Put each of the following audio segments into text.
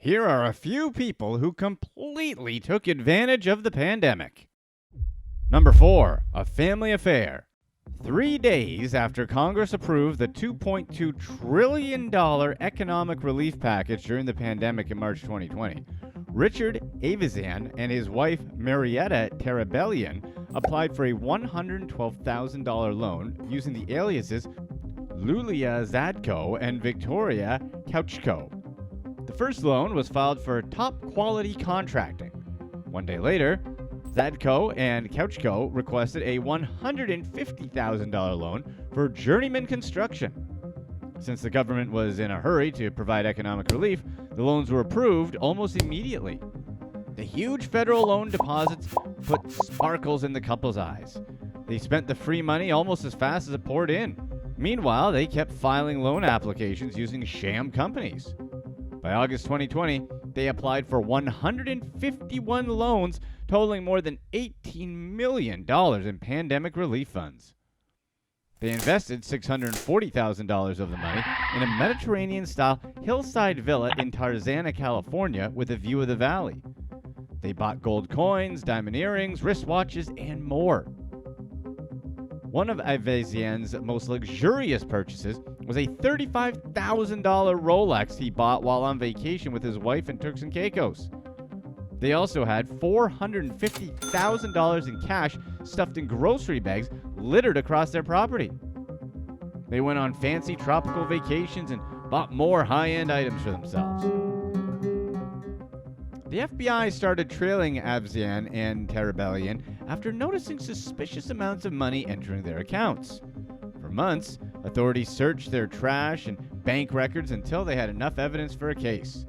Here are a few people who completely took advantage of the pandemic. Number 4, a family affair. 3 days after Congress approved the $2.2 trillion economic relief package during the pandemic in March 2020, Richard Avizian and his wife Marietta Terabellian applied for a $112,000 loan using the aliases Lulia Zadko and Victoria Couchko. The first loan was filed for top quality contracting. 1 day later, Zadko and Couchko requested a $150,000 loan for journeyman construction. Since the government was in a hurry to provide economic relief, the loans were approved almost immediately. The huge federal loan deposits put sparkles in the couple's eyes. They spent the free money almost as fast as it poured in. Meanwhile, they kept filing loan applications using sham companies. By August 2020, they applied for 151 loans totaling more than $18 million in pandemic relief funds. They invested $640,000 of the money in a Mediterranean-style hillside villa in Tarzana, California, with a view of the valley. They bought gold coins, diamond earrings, wristwatches, and more. One of Avizian's most luxurious purchases was a $35,000 Rolex he bought while on vacation with his wife in Turks and Caicos. They also had $450,000 in cash stuffed in grocery bags littered across their property. They went on fancy tropical vacations and bought more high-end items for themselves. The FBI started trailing Avizian and Terabellian after noticing suspicious amounts of money entering their accounts. For months, authorities searched their trash and bank records until they had enough evidence for a case.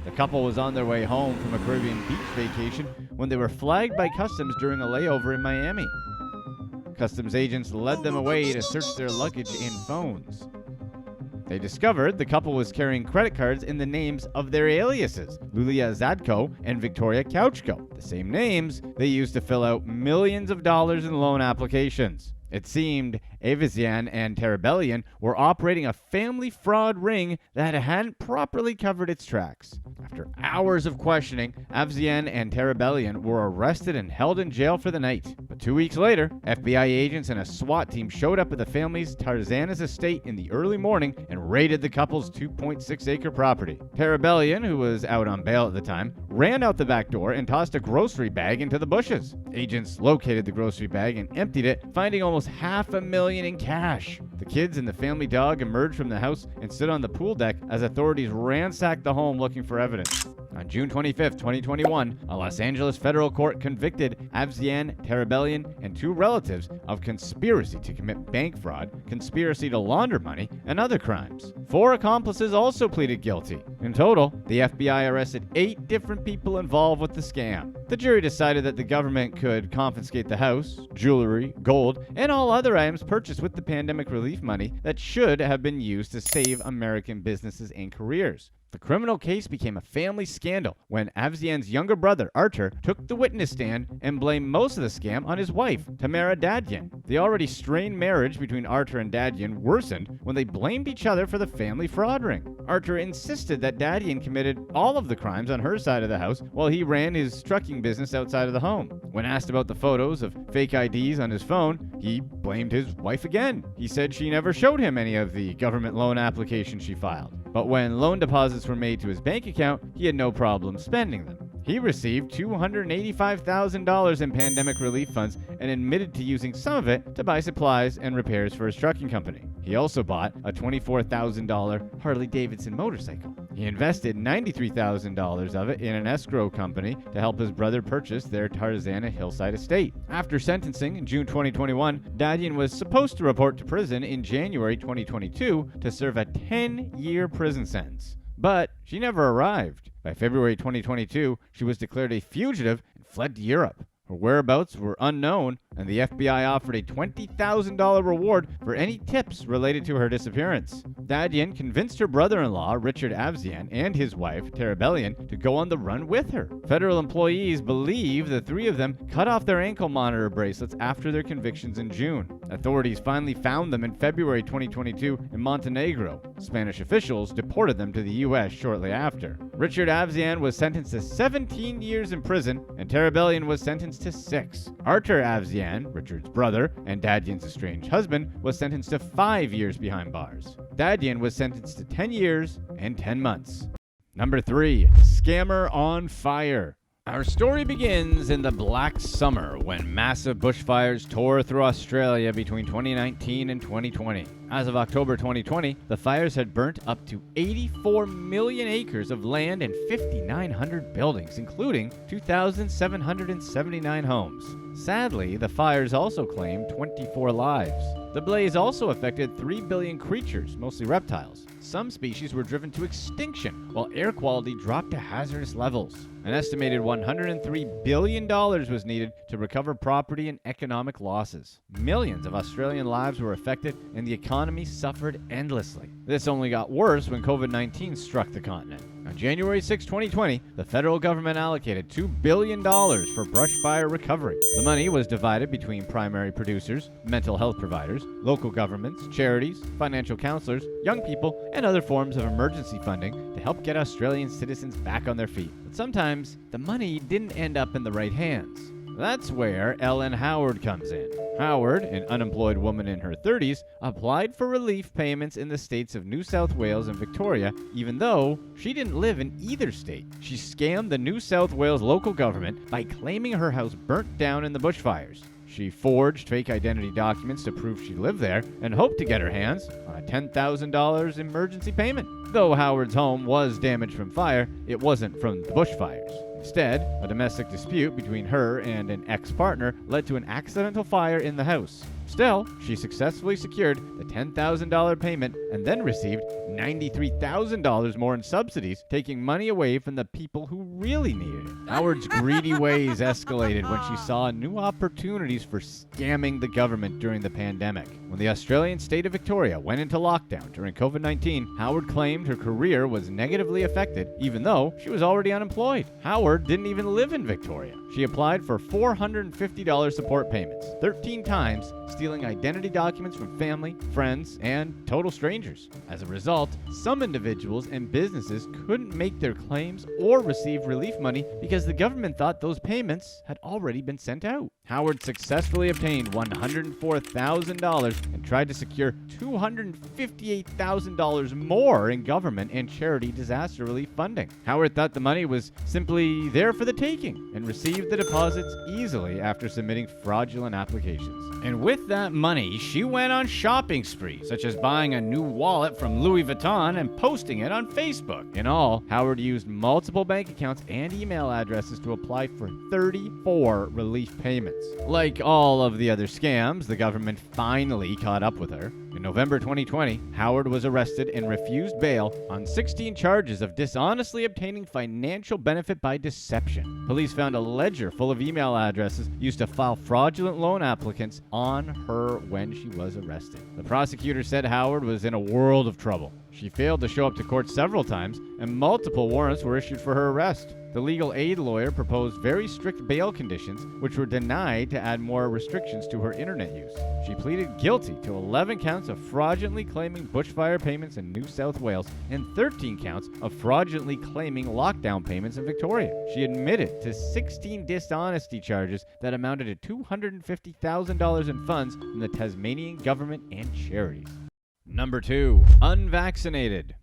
The couple was on their way home from a Caribbean beach vacation when they were flagged by customs during a layover in Miami. Customs agents led them away to search their luggage and phones. They discovered the couple was carrying credit cards in the names of their aliases, Lulia Zadko and Victoria Couchko, the same names they used to fill out millions of dollars in loan applications. It seemed Avizian and Terabellian were operating a family fraud ring that hadn't properly covered its tracks. After hours of questioning, Avizian and Terabellian were arrested and held in jail for the night. But 2 weeks later, FBI agents and a SWAT team showed up at the family's Tarzana's estate in the early morning and raided the couple's 2.6-acre property. Terabellian, who was out on bail at the time, ran out the back door and tossed a grocery bag into the bushes. Agents located the grocery bag and emptied it, finding almost $500,000 in cash. The kids and the family dog emerged from the house and stood on the pool deck as authorities ransacked the home looking for evidence. On June 25, 2021, a Los Angeles federal court convicted Avizian, Terabellian, and 2 relatives of conspiracy to commit bank fraud, conspiracy to launder money, and other crimes. 4 accomplices also pleaded guilty. In total, the FBI arrested 8 different people involved with the scam. The jury decided that the government could confiscate the house, jewelry, gold, and all other items purchased with the pandemic relief money that should have been used to save American businesses and careers. The criminal case became a family scandal when Avizian's younger brother, Artur, took the witness stand and blamed most of the scam on his wife, Tamara Dadyan. The already strained marriage between Artur and Dadyan worsened when they blamed each other for the family fraud ring. Artur insisted that Dadyan committed all of the crimes on her side of the house while he ran his trucking business outside of the home. When asked about the photos of fake IDs on his phone, he blamed his wife again. He said she never showed him any of the government loan applications she filed. But when loan deposits were made to his bank account, he had no problem spending them. He received $285,000 in pandemic relief funds and admitted to using some of it to buy supplies and repairs for his trucking company. He also bought a $24,000 Harley-Davidson motorcycle. He invested $93,000 of it in an escrow company to help his brother purchase their Tarzana hillside estate. After sentencing in June 2021, Dadyan was supposed to report to prison in January 2022 to serve a 10-year prison sentence. But she never arrived. By February 2022, she was declared a fugitive and fled to Europe. Her whereabouts were unknown, and the FBI offered a $20,000 reward for any tips related to her disappearance. Dadyan convinced her brother-in-law, Richard Avizian, and his wife, Terabellian, to go on the run with her. Federal employees believe the 3 of them cut off their ankle monitor bracelets after their convictions in June. Authorities finally found them in February 2022 in Montenegro. Spanish officials deported them to the U.S. shortly after. Richard Avzian was sentenced to 17 years in prison, and Terabellian was sentenced to 6. Artur Avzian, Richard's brother and Dadyan's estranged husband, was sentenced to 5 years behind bars. Dadyan was sentenced to 10 years and 10 months. Number 3. Scammer on fire. Our story begins in the Black Summer when massive bushfires tore through Australia between 2019 and 2020. As of October 2020, the fires had burnt up to 84 million acres of land and 5,900 buildings, including 2,779 homes. Sadly, the fires also claimed 24 lives. The blaze also affected 3 billion creatures, mostly reptiles. Some species were driven to extinction, while air quality dropped to hazardous levels. An estimated $103 billion was needed to recover property and economic losses. Millions of Australian lives were affected, and the economy suffered endlessly. This only got worse when COVID-19 struck the continent. On January 6, 2020, the federal government allocated $2 billion for brush fire recovery. The money was divided between primary producers, mental health providers, local governments, charities, financial counselors, young people, and other forms of emergency funding to help get Australian citizens back on their feet. But sometimes, the money didn't end up in the right hands. That's where Ellen Howard comes in. Howard, an unemployed woman in her 30s, applied for relief payments in the states of New South Wales and Victoria, even though she didn't live in either state. She scammed the New South Wales local government by claiming her house burnt down in the bushfires. She forged fake identity documents to prove she lived there and hoped to get her hands on a $10,000 emergency payment. Though Howard's home was damaged from fire, it wasn't from the bushfires. Instead, a domestic dispute between her and an ex-partner led to an accidental fire in the house. Still, she successfully secured the $10,000 payment and then received $93,000 more in subsidies, taking money away from the people who really needed it. Howard's greedy ways escalated when she saw new opportunities for scamming the government during the pandemic. When the Australian state of Victoria went into lockdown during COVID-19, Howard claimed her career was negatively affected, even though she was already unemployed. Howard didn't even live in Victoria. She applied for $450 support payments, 13 times, stealing identity documents from family, friends, and total strangers. As a result, some individuals and businesses couldn't make their claims or receive relief money because the government thought those payments had already been sent out. Howard successfully obtained $104,000 and tried to secure $258,000 more in government and charity disaster relief funding. Howard thought the money was simply there for the taking and received the deposits easily after submitting fraudulent applications. And with that money, she went on shopping sprees, such as buying a new wallet from Louis Vuitton and posting it on Facebook. In all, Howard used multiple bank accounts and email addresses to apply for 34 relief payments. Like all of the other scams, the government finally caught up with her. In November 2020, Howard was arrested and refused bail on 16 charges of dishonestly obtaining financial benefit by deception. Police found a ledger full of email addresses used to file fraudulent loan applicants on her when she was arrested. The prosecutor said Howard was in a world of trouble. She failed to show up to court several times, and multiple warrants were issued for her arrest. The legal aid lawyer proposed very strict bail conditions, which were denied to add more restrictions to her internet use. She pleaded guilty to 11 counts of fraudulently claiming bushfire payments in New South Wales and 13 counts of fraudulently claiming lockdown payments in Victoria. She admitted to 16 dishonesty charges that amounted to $250,000 in funds from the Tasmanian government and charities. Number 2. Unvaccinated.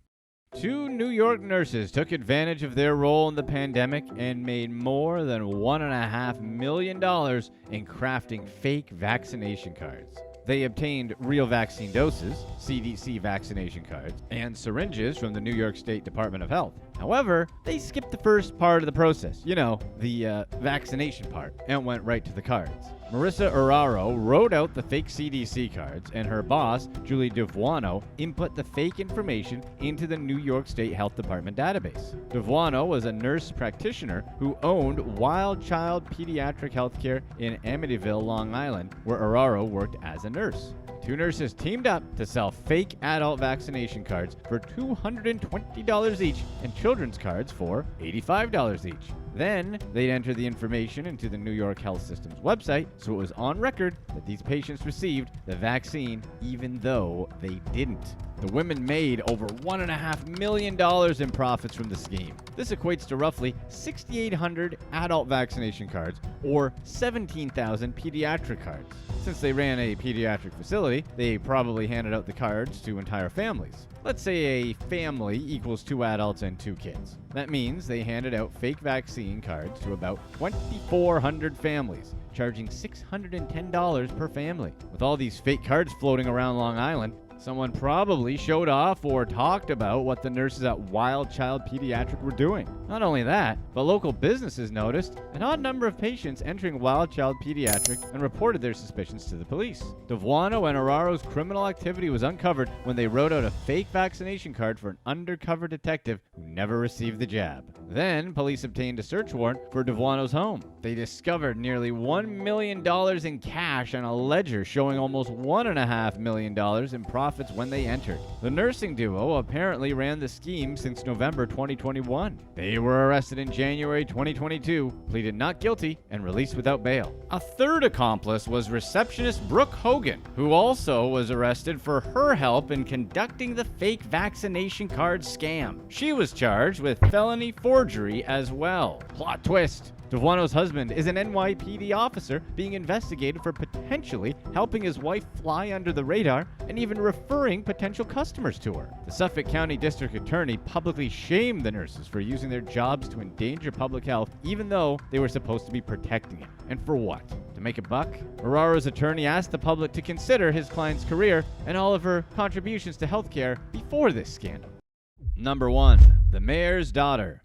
2 New York nurses took advantage of their role in the pandemic and made more than $1.5 million in crafting fake vaccination cards. They obtained real vaccine doses, CDC vaccination cards, and syringes from the New York State Department of Health. However, they skipped the first part of the process, the vaccination part, and went right to the cards. Marissa Uraro wrote out the fake CDC cards, and her boss, Julie Devuano, input the fake information into the New York State Health Department database. Devuano was a nurse practitioner who owned Wild Child Pediatric Healthcare in Amityville, Long Island, where Uraro worked as a nurse. 2 nurses teamed up to sell fake adult vaccination cards for $220 each and children's cards for $85 each. Then they'd enter the information into the New York Health System's website, so it was on record that these patients received the vaccine even though they didn't. The women made over $1.5 million in profits from the scheme. This equates to roughly 6,800 adult vaccination cards or 17,000 pediatric cards. Since they ran a pediatric facility, they probably handed out the cards to entire families. Let's say a family equals 2 adults and 2 kids. That means they handed out fake vaccine cards to about 2,400 families, charging $610 per family. With all these fake cards floating around Long Island, someone probably showed off or talked about what the nurses at Wild Child Pediatric were doing. Not only that, but local businesses noticed an odd number of patients entering Wild Child Pediatric and reported their suspicions to the police. Devuano and Araro's criminal activity was uncovered when they wrote out a fake vaccination card for an undercover detective who never received the jab. Then, police obtained a search warrant for Devuano's home. They discovered nearly $1 million in cash and a ledger showing almost $1.5 million in profits when they entered. The nursing duo apparently ran the scheme since November 2021. They were arrested in January 2022, pleaded not guilty, and released without bail. A third accomplice was receptionist Brooke Hogan, who also was arrested for her help in conducting the fake vaccination card scam. She was charged with felony forgery as well. Plot twist. Devuano's husband is an NYPD officer being investigated for potentially helping his wife fly under the radar and even referring potential customers to her. The Suffolk County District Attorney publicly shamed the nurses for using their jobs to endanger public health, even though they were supposed to be protecting it. And for what? To make a buck? Araro's attorney asked the public to consider his client's career and all of her contributions to healthcare before this scandal. Number 1. The Mayor's Daughter.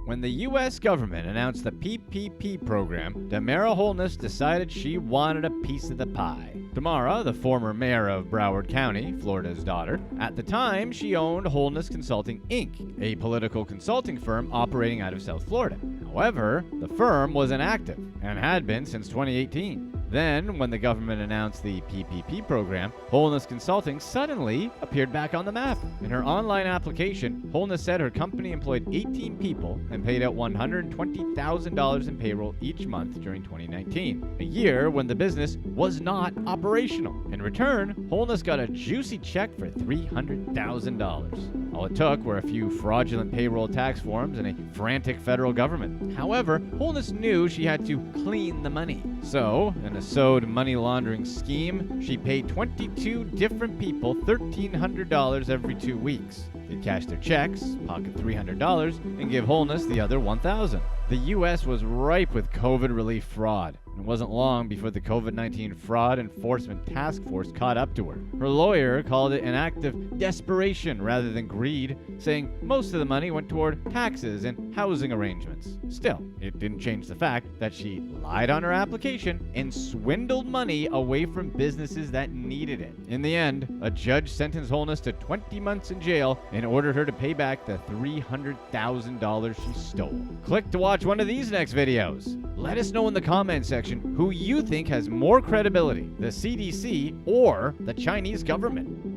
When the U.S. government announced the PPP program, Tamara Holness decided she wanted a piece of the pie. Tamara, the former mayor of Broward County, Florida's daughter, at the time she owned Holness Consulting Inc., a political consulting firm operating out of South Florida. However, the firm was inactive and had been since 2018. Then, when the government announced the PPP program, Holness Consulting suddenly appeared back on the map. In her online application, Holness said her company employed 18 people and paid out $120,000 in payroll each month during 2019, a year when the business was not operational. In return, Holness got a juicy check for $300,000. All it took were a few fraudulent payroll tax forms and a frantic federal government. However, Holness knew she had to clean the money. So, in a sewed money laundering scheme, she paid 22 different people $1,300 every 2 weeks. They'd cash their checks, pocket $300, and give Holness the other $1,000. The U.S. was ripe with COVID relief fraud. It wasn't long before the COVID-19 Fraud Enforcement Task Force caught up to her. Her lawyer called it an act of desperation rather than greed, saying most of the money went toward taxes and housing arrangements. Still, it didn't change the fact that she lied on her application and swindled money away from businesses that needed it. In the end, a judge sentenced Holness to 20 months in jail and ordered her to pay back the $300,000 she stole. Click to watch one of these next videos. Let us know in the comment section who you think has more credibility, the CDC or the Chinese government.